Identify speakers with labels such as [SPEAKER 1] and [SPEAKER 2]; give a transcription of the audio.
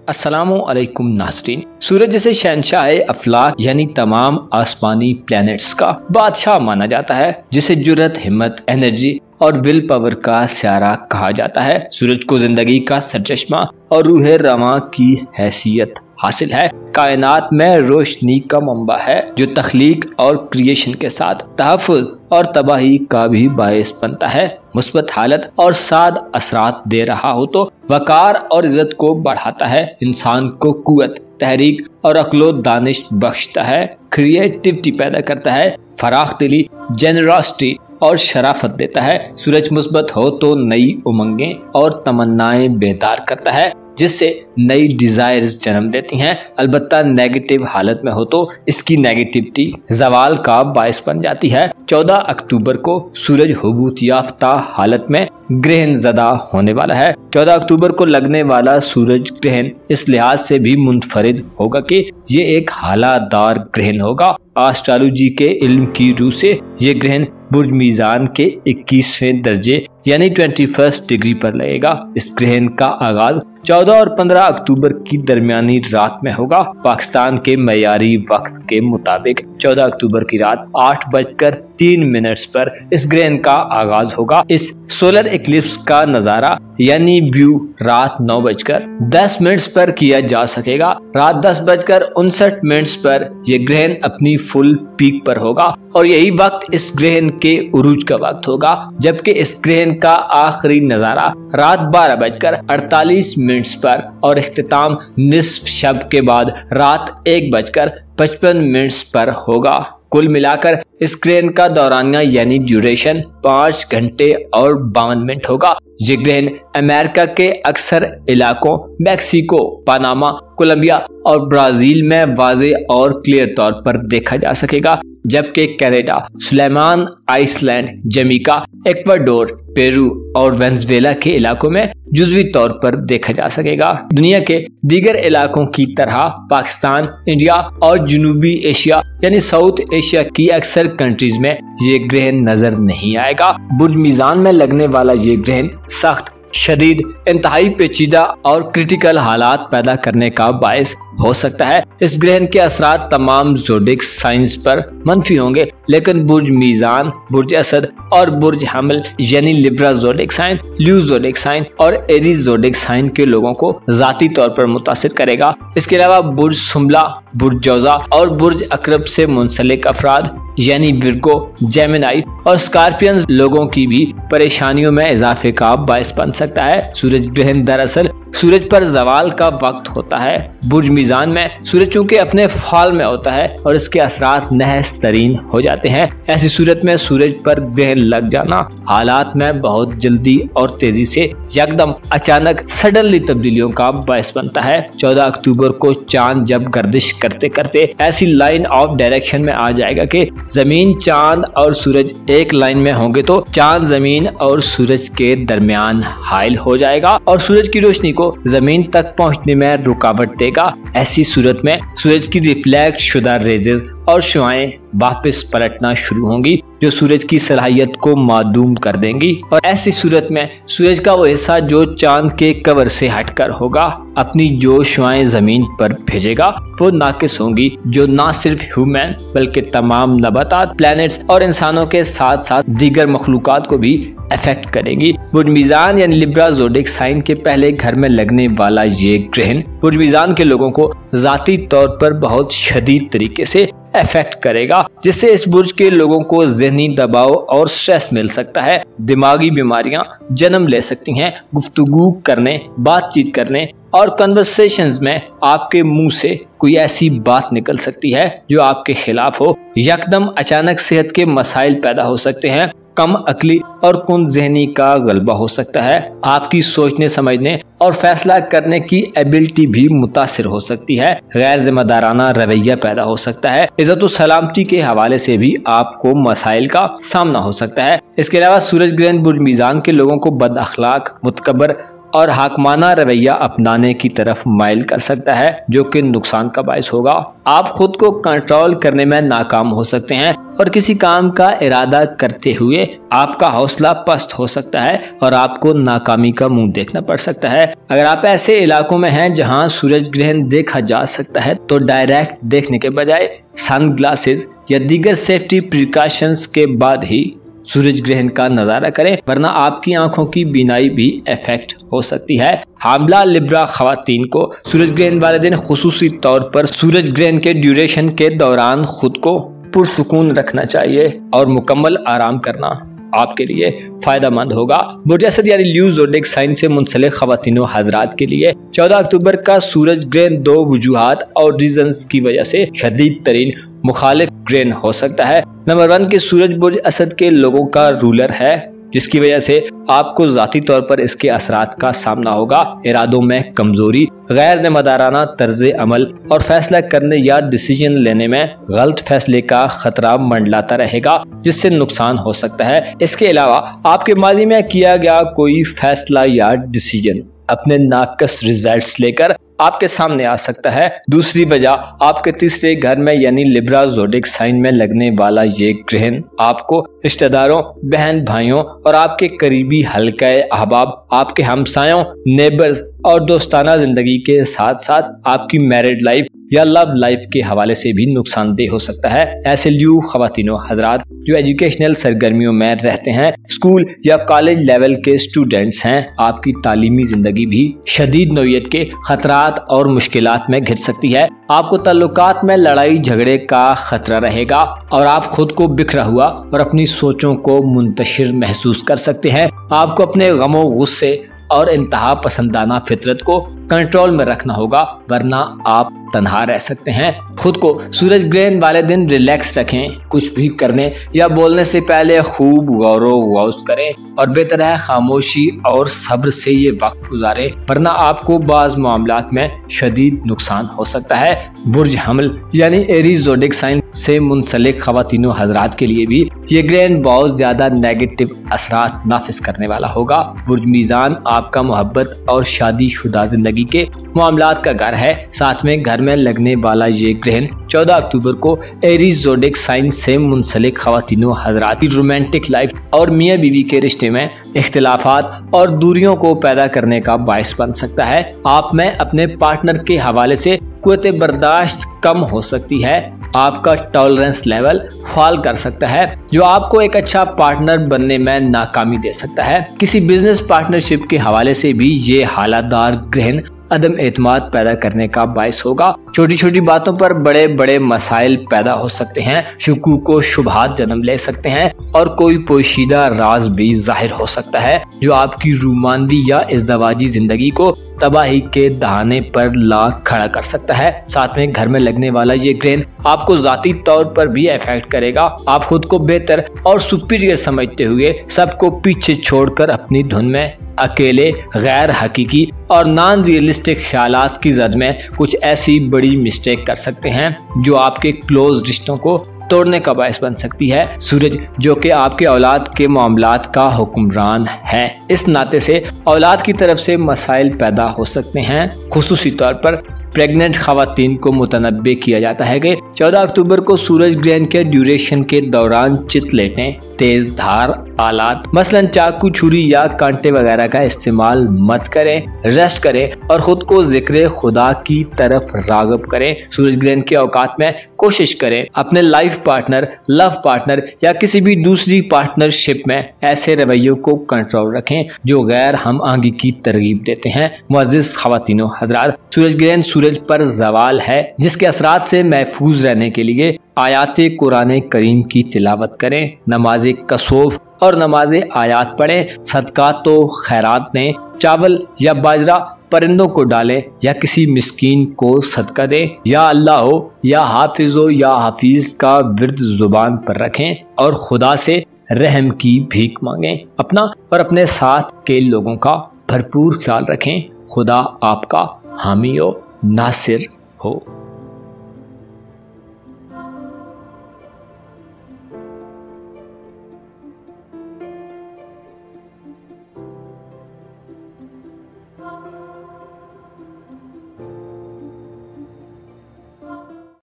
[SPEAKER 1] अस्सलामुअलैकुम नाज़रीन। सूरज जैसे शहंशाह अफलाक यानी तमाम आसमानी प्लैनेट्स का बादशाह माना जाता है, जिसे जुर्रत, हिम्मत, एनर्जी और विल पावर का स्यारा कहा जाता है। सूरज को जिंदगी का सरचश्मा और रूह रवां की हैसियत हासिल है। कायनात में रोशनी का मंबा है जो तख्लीक और क्रिएशन के साथ तहफ़्फ़ुज़ और तबाही का भी बायस बनता है। मुस्बत हालत और साद असरात दे रहा हो तो वकार और इज्जत को बढ़ाता है, इंसान को कुव्वत, तहरीक और अक्लो दानिश बख्शता है, क्रिएटिविटी पैदा करता है, फराख दिली, जेनरॉसिटी और शराफत देता है। सूरज मुस्बत हो तो नई उमंगें और तमन्नाएं बेदार करता है, जिससे नई डिजायर्स जन्म लेती हैं। अलबत्ता नेगेटिव हालत में हो तो इसकी नेगेटिविटी जवाल का बायस बन जाती है। 14 अक्टूबर को सूरज हुबूत याफ्ता हालत में ग्रहण ज़दा होने वाला है। 14 अक्टूबर को लगने वाला सूरज ग्रहण इस लिहाज से भी मुनफरिद होगा कि ये एक हालादार ग्रहण होगा। एस्ट्रोलॉजी के इल्म की रूह से ये ग्रहण बुर्ज मीज़ान के 21वें दर्जे यानी 21st डिग्री पर लगेगा। इस ग्रहण का आगाज 14 और 15 अक्टूबर की दरमियानी रात में होगा। पाकिस्तान के मयारी वक्त के मुताबिक 14 अक्टूबर की रात 8:03 पर इस ग्रहण का आगाज होगा। इस सोलर इक्लिप्स का नजारा यानी व्यू रात 9:10 पर किया जा सकेगा। रात 10:59 पर यह ग्रहण अपनी फुल पीक पर होगा और यही वक्त इस ग्रहण के उरूज का वक्त होगा, जबकि इस ग्रहण का आखिरी नजारा रात 12:48 पर और इख्तिताम निस्फ शब के बाद रात 1:55 पर होगा। कुल मिलाकर इस ग्रहण का दौरानिया यानी ड्यूरेशन 5 घंटे और 52 मिनट होगा। ये ग्रहण अमेरिका के अक्सर इलाकों मैक्सिको, पनामा, कोलंबिया और ब्राजील में वाज़े और क्लियर तौर पर देखा जा सकेगा, जबकि कनाडा, सुलेमान आइसलैंड, जमीका, इक्वाडोर, पेरू और वेनेजुएला के इलाकों में जुज़वी तौर पर देखा जा सकेगा। दुनिया के दीगर इलाकों की तरह पाकिस्तान, इंडिया और जनूबी एशिया यानी साउथ एशिया की अक्सर कंट्रीज में ये ग्रहण नजर नहीं आएगा। बुर्ज मीज़ान में लगने वाला ये ग्रहण सख्त, शदीद, इंतहाई पेचीदा और क्रिटिकल हालात पैदा करने का बायस हो सकता है। इस ग्रहण के असरात तमाम ज़ोडिक साइंस पर मनफी होंगे, लेकिन बुर्ज मीज़ान, बुर्ज असद और बुर्ज हमल यानी Libra zodiac sign, Leo zodiac sign और एरीज ज़ोडिक साइन के लोगों को ज़ाती तौर पर मुतासिर करेगा। इसके अलावा बुर्ज सुमला, बुर्ज जौज़ा और बुर्ज अकरब से मुंसलिक अफराद यानी विर्गो, जेमिनाई और स्कॉर्पियंस लोगों की भी परेशानियों में इजाफे का बायस बन सकता है। सूरज ग्रहण दरअसल सूरज पर जवाल का वक्त होता है। बुर्ज मीज़ान में सूरज चूंकि अपने फाल में होता है और इसके असरात नहस तरीन हो जाते हैं। ऐसी सूरत में सूरज पर ग्रहण लग जाना हालात में बहुत जल्दी और तेजी से यकदम अचानक सडनली तब्दीलियों का बायस बनता है। 14 अक्टूबर को चांद जब गर्दिश करते करते ऐसी लाइन ऑफ डायरेक्शन में आ जाएगा कि जमीन, चांद और सूरज एक लाइन में होंगे तो चांद जमीन और सूरज के दरमियान हाइल हो जाएगा और सूरज की रोशनी को जमीन तक पहुंचने में रुकावट देगा। ऐसी सूरत में सूरज की रिफ्लेक्ट शुदा रेजेस और शुआएं वापस पलटना शुरू होंगी, जो सूरज की सलाहियत को मादूम कर देंगी और ऐसी सूरत में सूरज का वो हिस्सा जो चांद के कवर से हटकर होगा, अपनी जो शुआएं जमीन पर भेजेगा वो नाकिस होंगी, जो ना सिर्फ ह्यूमन बल्कि तमाम नबातात, प्लैनेट्स और इंसानों के साथ साथ दीगर मखलूकात को भी अफेक्ट करेंगी। बुर्ज मीज़ान यानी लिब्रा ज़ोडिक साइन के पहले घर में लगने वाला ये ग्रहण बुर्ज मीज़ान के लोगों को जाती तौर पर बहुत शदीद तरीके से अफेक्ट करेगा, जिससे इस बुर्ज के लोगों को ज़हनी दबाव और स्ट्रेस मिल सकता है। दिमागी बीमारियां जन्म ले सकती हैं। गुफ्तगू करने, बातचीत करने और कन्वर्सेशंस में आपके मुंह से कोई ऐसी बात निकल सकती है जो आपके खिलाफ हो। यकदम अचानक सेहत के मसाइल पैदा हो सकते हैं। कम अक्ली और कुन ज़हनी का गलबा हो सकता है। आपकी सोचने, समझने और फैसला करने की एबिलिटी भी मुतासिर हो सकती है। गैर जिम्मेदाराना रवैया पैदा हो सकता है। इज्जत और सलामती के हवाले से भी आपको मसाइल का सामना हो सकता है। इसके अलावा सूरज ग्रहण बुर्ज मीज़ान के लोगों को बद अखलाक, मुतकबर और हाकमाना रवैया अपनाने की तरफ माइल कर सकता है, जो कि नुकसान का बायस होगा। आप खुद को कंट्रोल करने में नाकाम हो सकते हैं और किसी काम का इरादा करते हुए आपका हौसला पस्त हो सकता है और आपको नाकामी का मुंह देखना पड़ सकता है। अगर आप ऐसे इलाकों में हैं जहां सूरज ग्रहण देखा जा सकता है तो डायरेक्ट देखने के बजाय सनग्लासेस या दीगर सेफ्टी प्रिकॉशंस के बाद ही सूरज ग्रहण का नजारा करें, वरना आपकी आंखों की बीनाई भी इफेक्ट हो सकती है। हामला लिब्रा खवातीन को सूरज ग्रहण वाले दिन खुसूसी तौर पर सूरज ग्रहण के ड्यूरेशन के दौरान खुद को पुरसुकून रखना चाहिए और मुकम्मल आराम करना आपके लिए फायदेमंद होगा। बुर्ज असद यानी ल्यू ज़ोडिएक साइन से मुंसलिक खवातीनो हजरात के लिए 14 अक्टूबर का सूरज ग्रहण दो वजूहात और रीजंस की वजह से शदीद तरीन मुखालिफ ग्रहण हो सकता है। नंबर 1 के सूरज बुर्ज असद के लोगों का रूलर है, जिसकी वजह से आपको जाती तौर पर इसके असरात का सामना होगा। इरादों में कमजोरी, गैर जिम्मेदाराना तर्ज अमल और फैसला करने या डिसीजन लेने में गलत फैसले का खतरा मंडलाता रहेगा, जिससे नुकसान हो सकता है। इसके अलावा आपके माजी में किया गया कोई फैसला या डिसीजन अपने नाकस रिजल्ट्स लेकर आपके सामने आ सकता है। दूसरी वजह, आपके तीसरे घर में यानी लिब्रा ज़ोडिएक साइन में लगने वाला ये ग्रहण आपको रिश्तेदारों, बहन भाइयों और आपके करीबी हल्के अहबाब, आपके हमसायों, नेबर्स और दोस्ताना जिंदगी के साथ साथ आपकी मैरिड लाइफ या लव लाइफ के हवाले से भी नुकसानदेह हो सकता है। ऐसे ल्यू खवातीनो हजरात जो एजुकेशनल सरगर्मियों में रहते हैं, स्कूल या कॉलेज लेवल के स्टूडेंट्स हैं, आपकी तालीमी जिंदगी भी शदीद नौयत के खतरात और मुश्किलात में घिर सकती है। आपको ताल्लुकात में लड़ाई झगड़े का खतरा रहेगा और आप खुद को बिखरा हुआ और अपनी सोचों को मुंतशिर महसूस कर सकते हैं। आपको अपने गमों, गुस्से और इंतहा पसंदाना फितरत को कंट्रोल में रखना होगा, वरना आप तन्हा रह सकते हैं। खुद को सूरज ग्रहण वाले दिन रिलैक्स रखें। कुछ भी करने या बोलने से पहले खूब गौर करें और बेहतर है खामोशी और सब्र से ये वक्त गुजारें, वरना आपको बाज मामलात में शदीद नुकसान हो सकता है। बुर्ज हमल यानी एरीज ज़ोडिएक साइन से मुंसलिक खवातीनो हजरात के लिए भी ये ग्रहण बहुत ज्यादा नेगेटिव असरात नाफिज करने वाला होगा। बुर्ज मीज़ान आपका मोहब्बत और शादीशुदा जिंदगी के मामलात का घर है। साथ में घर में लगने वाला ये ग्रहण 14 अक्टूबर को एरीज ज़ोडिएक साइन से मुंसलिक खवातीनो हजरात की रोमांटिक लाइफ और मियाँ बीवी के रिश्ते में इख्तिलाफात और दूरियों को पैदा करने का बायस बन सकता है। आप में अपने पार्टनर के हवाले से कुव्वत बर्दाश्त कम हो सकती है। आपका टॉलरेंस लेवल फॉल कर सकता है, जो आपको एक अच्छा पार्टनर बनने में नाकामी दे सकता है। किसी बिजनेस पार्टनरशिप के हवाले से भी ये हालादार ग्रहण अदम एतमाद पैदा करने का बायस होगा। छोटी छोटी बातों पर बड़े बड़े मसाइल पैदा हो सकते हैं, शुकूक व शुबहात जन्म ले सकते हैं और कोई पोशीदा राज भी जाहिर हो सकता है, जो आपकी रूमानवी या इज़्दवाजी जिंदगी को तबाही के दहाने पर ला खड़ा कर सकता है। साथ में घर में लगने वाला ये ग्रहण आपको जाती तौर पर भी इफेक्ट करेगा। आप खुद को बेहतर और सुपीरियर समझते हुए सबको पीछे छोड़कर अपनी धुन में अकेले गैर हकीकी और नॉन रियलिस्टिक ख्यालात की जद में कुछ ऐसी बड़ी मिस्टेक कर सकते हैं जो आपके क्लोज रिश्तों को तोड़ने का बायस बन सकती है। सूरज जो कि आपके औलाद के मामलात का हुक्मरान है, इस नाते से औलाद की तरफ से मसाइल पैदा हो सकते हैं। खुसूसी तौर पर प्रेग्नेंट खवातीन को मुतनब्बे किया जाता है कि 14 अक्टूबर को सूरज ग्रहण के ड्यूरेशन के दौरान चितलेटें, तेज धार आलात मसलन चाकू, छुरी या कांटे वगैरह का इस्तेमाल मत करें। रेस्ट करें और खुद को जिक्र खुदा की तरफ रागब करें। सूरज ग्रहण के औकात में कोशिश करें अपने लाइफ पार्टनर, लव पार्टनर या किसी भी दूसरी पार्टनरशिप में ऐसे रवैयों को कंट्रोल रखें जो गैर हम आंगी की तरगीब देते हैं। मुअज़्ज़िज़ ख़वातीनो हज़रात, सूरज ग्रहण सूरज पर ज़वाल है, जिसके असरात से महफूज रहने के लिए आयाते कुरान करीम की तिलावत करें, नमाज कसोफ और नमाज आयात पढ़ें, सदकात तो खैरात दें, चावल या बाजरा परिंदों को डालें या किसी मिस्कीन को सदका दें। या अल्लाह हो या हाफिज़ो या हाफिज का विर्द जुबान पर रखें और खुदा से रहम की भीख मांगें। अपना और अपने साथ के लोगों का भरपूर ख्याल रखें। खुदा आपका हामी हो, नासिर हो।